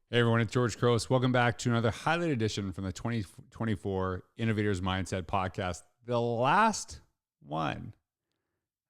Hey everyone, it's George Couros. Welcome back to another highlight edition from the 2024 Innovators Mindset podcast. The last one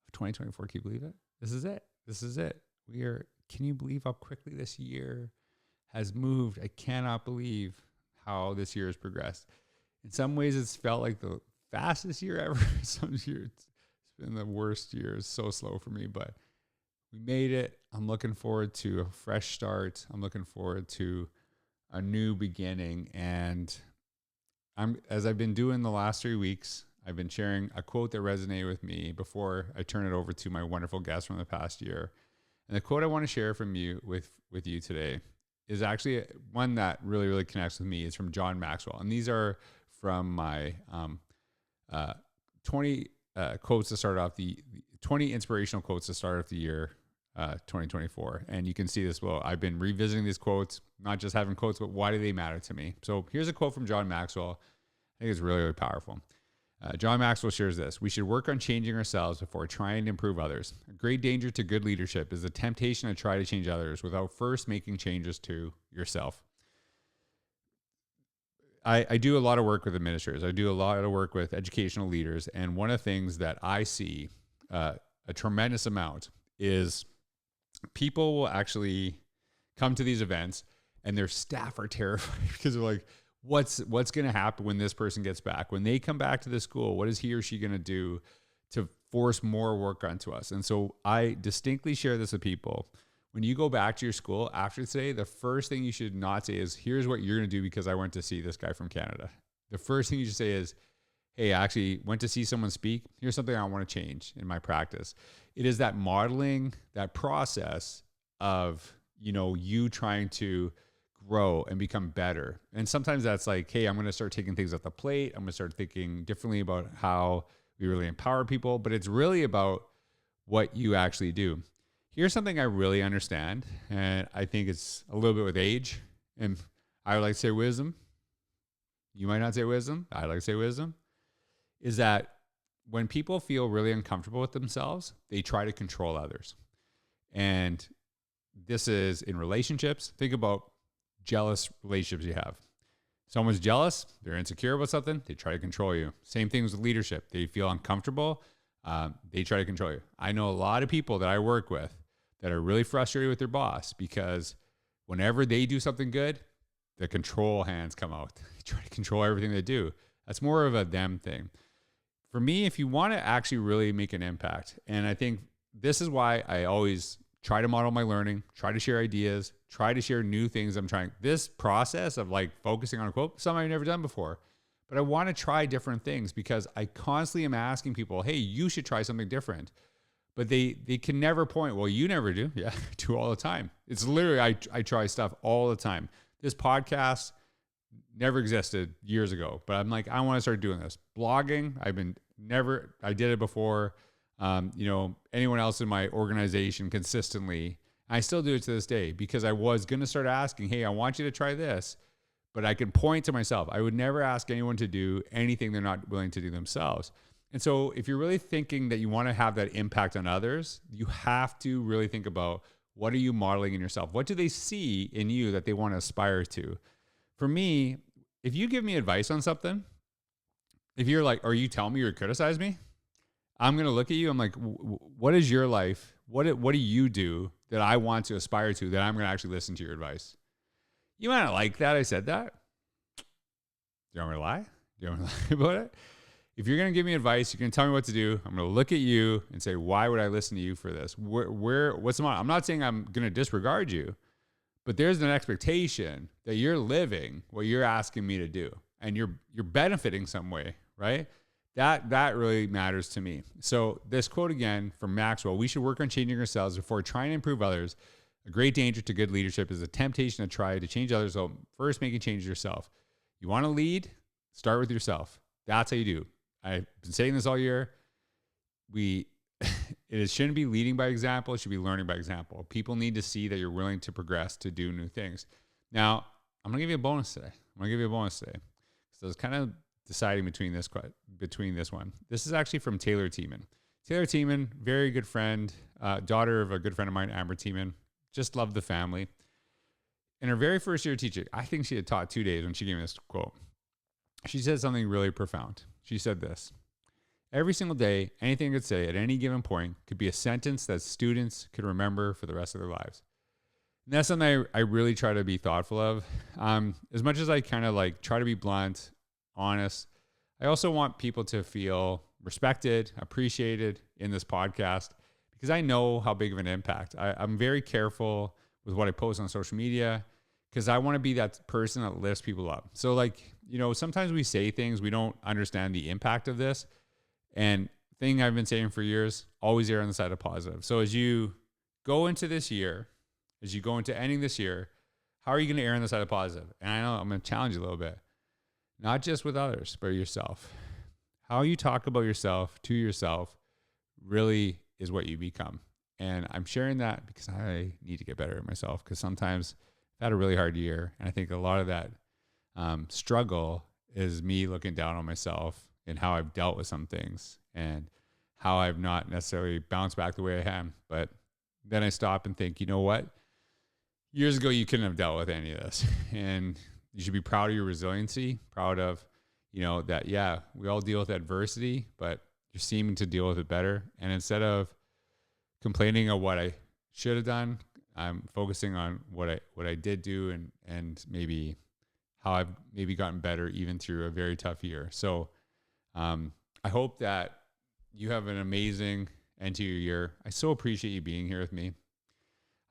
of 2024. Can you believe it? This is it. This is it. Can you believe how quickly this year has moved? I cannot believe how this year has progressed. In some ways, it's felt like the fastest year ever. Some years, it's been the worst year. It's so slow for me, but we made it. I'm looking forward to a fresh start. I'm looking forward to a new beginning. And as I've been doing the last 3 weeks, I've been sharing a quote that resonated with me before I turn it over to my wonderful guest from the past year. And the quote I want to share from you with you today is actually one that really, really connects with me. It's from John Maxwell. And these are from my 20 quotes to start off the 20 inspirational quotes to start off the year 2024. And you can see this. Well, I've been revisiting these quotes, not just having quotes, but why do they matter to me? So here's a quote from John Maxwell. I think it's really, really powerful. John Maxwell shares this: "We should work on changing ourselves before trying to improve others. A great danger to good leadership is the temptation to try to change others without first making changes to yourself." I do a lot of work with administrators. I do a lot of work with educational leaders. And one of the things that I see a tremendous amount is people will actually come to these events and their staff are terrified because they're like, what's going to happen when this person gets back? When they come back to the school, what is he or she going to do to force more work onto us? And so I distinctly share this with people. When you go back to your school after today, the first thing you should not say is, here's what you're going to do because I went to see this guy from Canada. The first thing you should say is, hey, I actually went to see someone speak. Here's something I want to change in my practice. It is that modeling, that process of, you trying to grow and become better. And sometimes that's like, hey, I'm going to start taking things off the plate. I'm going to start thinking differently about how we really empower people. But it's really about what you actually do. Here's something I really understand, and I think it's a little bit with age. And I would like to say wisdom. You might not say wisdom. I like to say wisdom. Is that when people feel really uncomfortable with themselves, they try to control others. And this is in relationships. Think about jealous relationships you have. Someone's jealous, they're insecure about something, they try to control you. Same thing with leadership. They feel uncomfortable, they try to control you. I know a lot of people that I work with that are really frustrated with their boss because whenever they do something good, the control hands come out. They try to control everything they do. That's more of a them thing. For me, if you want to actually really make an impact, and I think this is why I always try to model my learning, try to share ideas, try to share new things I'm trying. This process of like focusing on a quote, something I've never done before. But I want to try different things because I constantly am asking people, hey, you should try something different. But they can never point, well, you never do. Yeah, I do all the time. It's literally, I try stuff all the time. This podcast never existed years ago, but I'm like, I want to start doing this. Blogging, I did it before. Anyone else in my organization consistently. I still do it to this day because I was going to start asking, hey, I want you to try this, but I can point to myself. I would never ask anyone to do anything they're not willing to do themselves. And so if you're really thinking that you want to have that impact on others, you have to really think about, what are you modeling in yourself? What do they see in you that they want to aspire to? For me, if you give me advice on something, if you're like, are you telling me you're criticizing me? I'm going to look at you. I'm like, what is your life? What do you do that I want to aspire to, that I'm going to actually listen to your advice? You might not like that I said that. Do you want me to lie? Do you want me to lie about it? If you're going to give me advice, you're going to tell me what to do. I'm going to look at you and say, why would I listen to you for this? What's the matter? I'm not saying I'm going to disregard you, but there's an expectation that you're living what you're asking me to do, and you're benefiting some way, right? That really matters to me. So this quote again from Maxwell: "We should work on changing ourselves before trying to improve others. A great danger to good leadership is a temptation to try to change others. So first, making change yourself. You want to lead? Start with yourself. That's how you do. I've been saying this all year. It shouldn't be leading by example. It should be learning by example. People need to see that you're willing to progress, to do new things. Now, I'm going to give you a bonus today. So I was kind of deciding between this one. This is actually from Taylor Tiemann. Taylor Tiemann, very good friend, daughter of a good friend of mine, Amber Tiemann. Just love the family. in her very first year of teaching, I think she had taught 2 days when she gave me this quote. She said something really profound. She said this: every single day, anything I could say at any given point could be a sentence that students could remember for the rest of their lives. And that's something I really try to be thoughtful of. As much as I kind of like try to be blunt, honest, I also want people to feel respected, appreciated in this podcast, because I know how big of an impact. I'm very careful with what I post on social media, because I want to be that person that lifts people up. So like, sometimes we say things, we don't understand the impact of this. And thing I've been saying for years, always err on the side of positive. So as you go into this year, as you go into ending this year, how are you going to err on the side of positive? And I know I'm going to challenge you a little bit, not just with others, but yourself. How you talk about yourself to yourself really is what you become. And I'm sharing that because I need to get better at myself, because sometimes I've had a really hard year. And I think a lot of that struggle is me looking down on myself and how I've dealt with some things and how I've not necessarily bounced back the way I am. But then I stop and think, you know what? Years ago, you couldn't have dealt with any of this. And you should be proud of your resiliency, proud of, that, yeah, we all deal with adversity, but you're seeming to deal with it better. And instead of complaining of what I should have done, I'm focusing on what I did do and maybe how I've maybe gotten better even through a very tough year. So I hope that you have an amazing end to your year. I so appreciate you being here with me.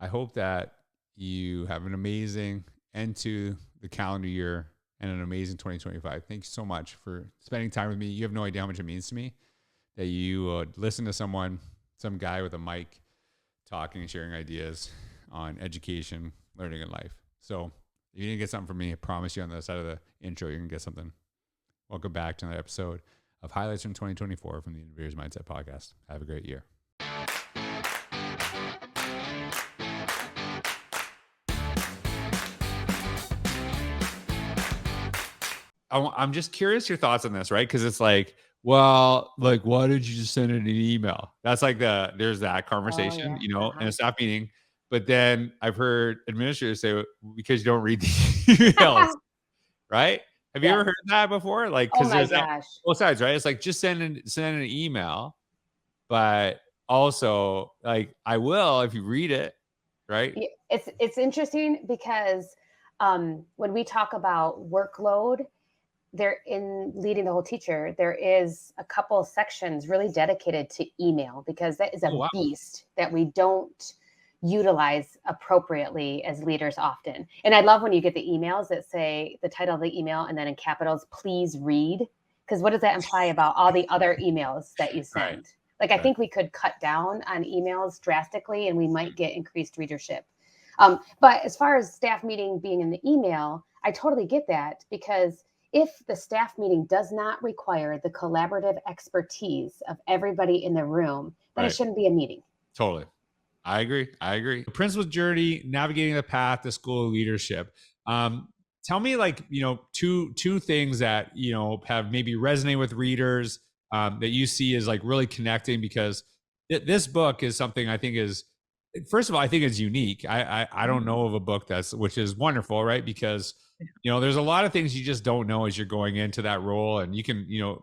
I hope that you have an amazing end to the calendar year and an amazing 2025. Thank you so much for spending time with me. You have no idea how much it means to me that you would listen to some guy with a mic talking and sharing ideas on education, learning, and life. So if you didn't get something from me, I promise you on the side of the intro, you're going to get something. Welcome back to another episode of Highlights from 2024 from the Innovator's Mindset Podcast. Have a great year. I'm just curious your thoughts on this, right? Because it's like, well, like, why did you just send it an email? That's like there's that conversation, in a staff meeting. But then I've heard administrators say, because you don't read the emails, right? Have you ever heard that before? Like, because there's that both sides, right? It's like, just send an email, but also like, I will if you read it, right? It's interesting because when we talk about workload, there in leading the whole teacher, there is a couple of sections really dedicated to email, because that is a beast that we don't utilize appropriately as leaders often. And I love when you get the emails that say the title of the email and then in capitals, please read. Because what does that imply about all the other emails that you send? Right. Like, I think we could cut down on emails drastically and we might get increased readership. But as far as staff meeting being in the email, I totally get that, because if the staff meeting does not require the collaborative expertise of everybody in the room, then it shouldn't be a meeting. Totally. I agree. The principal's journey, navigating the path to school leadership. Tell me, like, two things that, have maybe resonated with readers that you see as like really connecting, because this book is something I think is, first of all, I think it's unique. I don't know of a book which is wonderful, right? Because, there's a lot of things you just don't know as you're going into that role, and you can, you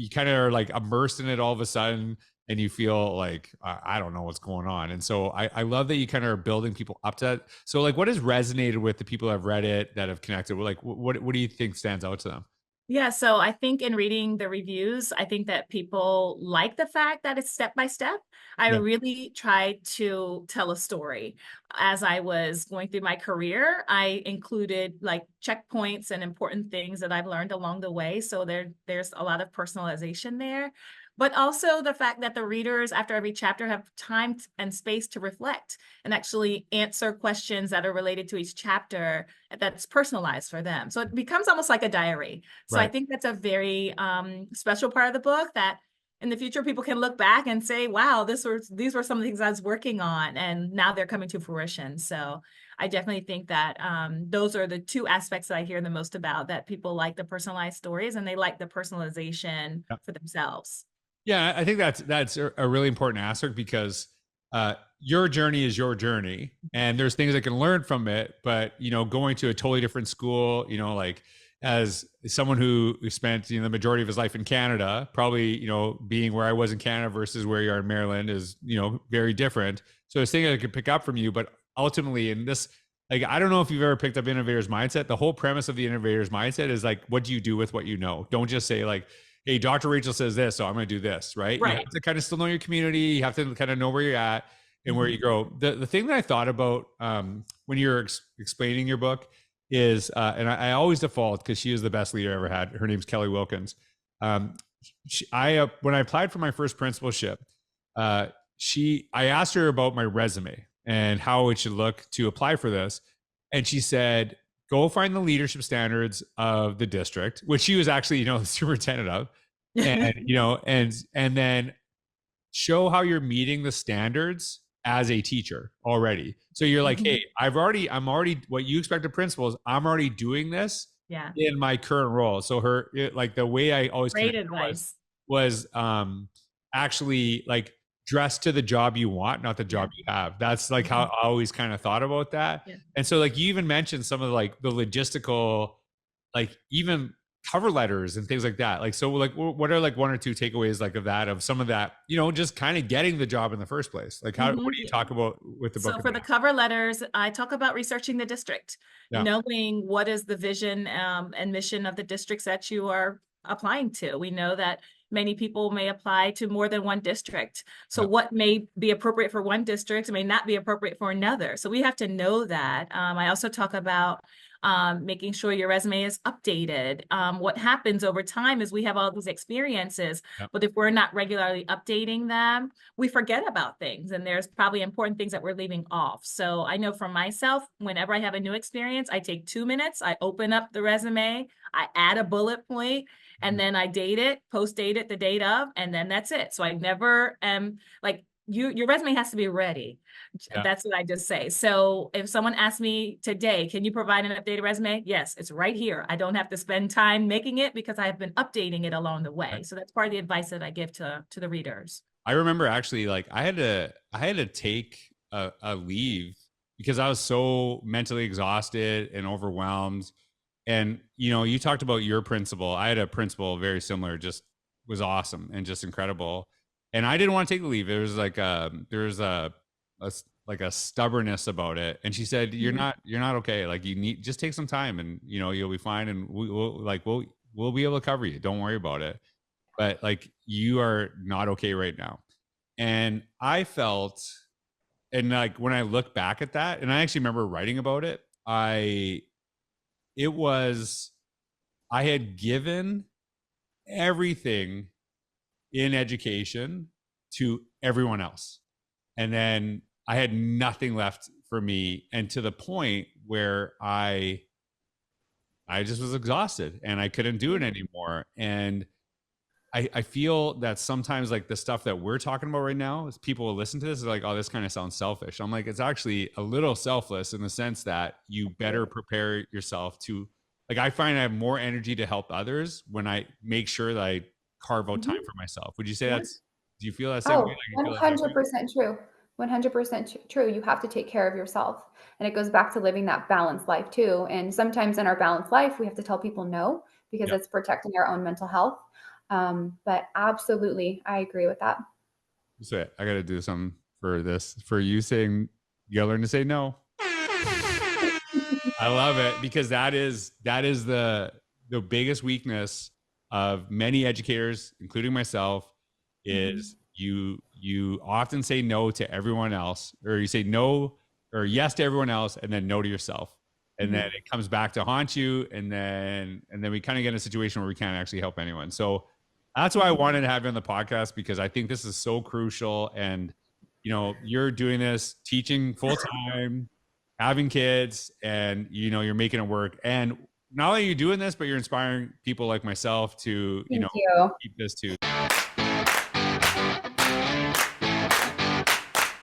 kind of are like immersed in it all of a sudden, and you feel like, I don't know what's going on. And so I love that you kind of are building people up to that. So like, what has resonated with the people that have read it, that have connected? Like, what do you think stands out to them? Yeah, so I think in reading the reviews, I think that people like the fact that it's step by step. I really tried to tell a story. As I was going through my career, I included like checkpoints and important things that I've learned along the way. So there's a lot of personalization there. But also the fact that the readers, after every chapter, have time and space to reflect and actually answer questions that are related to each chapter that's personalized for them. So it becomes almost like a diary. So I think that's a very special part of the book, that in the future people can look back and say, wow, these were some of the things I was working on, and now they're coming to fruition. So I definitely think that those are the two aspects that I hear the most about, that people like the personalized stories and they like the personalization for themselves. Yeah, I think that's a really important aspect, because your journey is your journey, and there's things I can learn from it. But, you know, going to a totally different school, you know, like as someone who spent, you know, the majority of his life in Canada, probably, you know, being where I was in Canada versus where you are in Maryland is, you know, very different. So there's things I could pick up from you, but ultimately in this, like, I don't know if you've ever picked up Innovator's mindset. The whole premise of the Innovator's mindset is like, what do you do with what you know? Don't just say like, hey, Dr. Rachel says this, so I'm going to do this, right? Right. You have to kind of still know your community. You have to kind of know where you're at and where you grow. The thing that I thought about when you're explaining your book is, and I always default because she is the best leader I ever had. Her name's Kelly Wilkins. When I applied for my first principalship, I asked her about my resume and how it should look to apply for this. And she said, go find the leadership standards of the district, which she was actually, you know, the superintendent of, and, you know, and then show how you're meeting the standards as a teacher already. So you're like, hey, I'm already what you expect of principals. I'm already doing this in my current role. So like the way I always great advice was actually like dress to the job you want, not the job you have. That's like how I always kind of thought about that. Yeah. And so like you even mentioned some of like the logistical, like even cover letters and things like that. Like, so like, what are like one or two takeaways like of some of that, you know, just kind of getting the job in the first place? Like what do you talk about with the book? So for the cover letters, I talk about researching the district, knowing what is the vision and mission of the districts that you are applying to. We know that many people may apply to more than one district. So what may be appropriate for one district may not be appropriate for another. So we have to know that. I also talk about making sure your resume is updated. What happens over time is we have all these experiences, but if we're not regularly updating them, we forget about things. And there's probably important things that we're leaving off. So I know for myself, whenever I have a new experience, I take 2 minutes, I open up the resume, I add a bullet point, and then I date it, post date it the date of, and then that's it. So I never am like, your resume has to be ready. That's what I just say. So if someone asks me today, can you provide an updated resume? Yes, it's right here. I don't have to spend time making it because I have been updating it along the way. So that's part of the advice that I give to the readers. I remember actually like I had to take a leave because I was so mentally exhausted and overwhelmed. And, you know, you talked about your principal. I had a principal very similar, just was awesome and just incredible. And I didn't want to take the leave. There was like a stubbornness about it. And she said, you're not okay. Like you need, just take some time and, you know, you'll be fine. And we'll be able to cover you. Don't worry about it. But like, you are not okay right now. And I felt, and like, when I look back at that, and I actually remember writing about it, I had given everything in education to everyone else. And then I had nothing left for me. And to the point where I just was exhausted and I couldn't do it anymore. And I feel that sometimes like the stuff that we're talking about right now is people will listen to this, they're like, oh, this kind of sounds selfish. I'm like, it's actually a little selfless in the sense that you better prepare yourself to, like, I find I have more energy to help others when I make sure that I carve out time for myself. Would you say do you feel that same way? Like 100% true. 100% true. You have to take care of yourself. And it goes back to living that balanced life too. And sometimes in our balanced life, we have to tell people no, because it's protecting our own mental health. But absolutely, I agree with that. So I got to do something for this, for you saying, you gotta learn to say no. I love it, because that is the biggest weakness of many educators, including myself, is you often say no to everyone else, or you say no or yes to everyone else and then no to yourself. And then it comes back to haunt you. And then we kind of get in a situation where we can't actually help anyone. So that's why I wanted to have you on the podcast, because I think this is so crucial. And, you know, you're doing this, teaching full time, having kids, and, you know, you're making it work. And not only are you doing this, but you're inspiring people like myself to, you know, keep this too.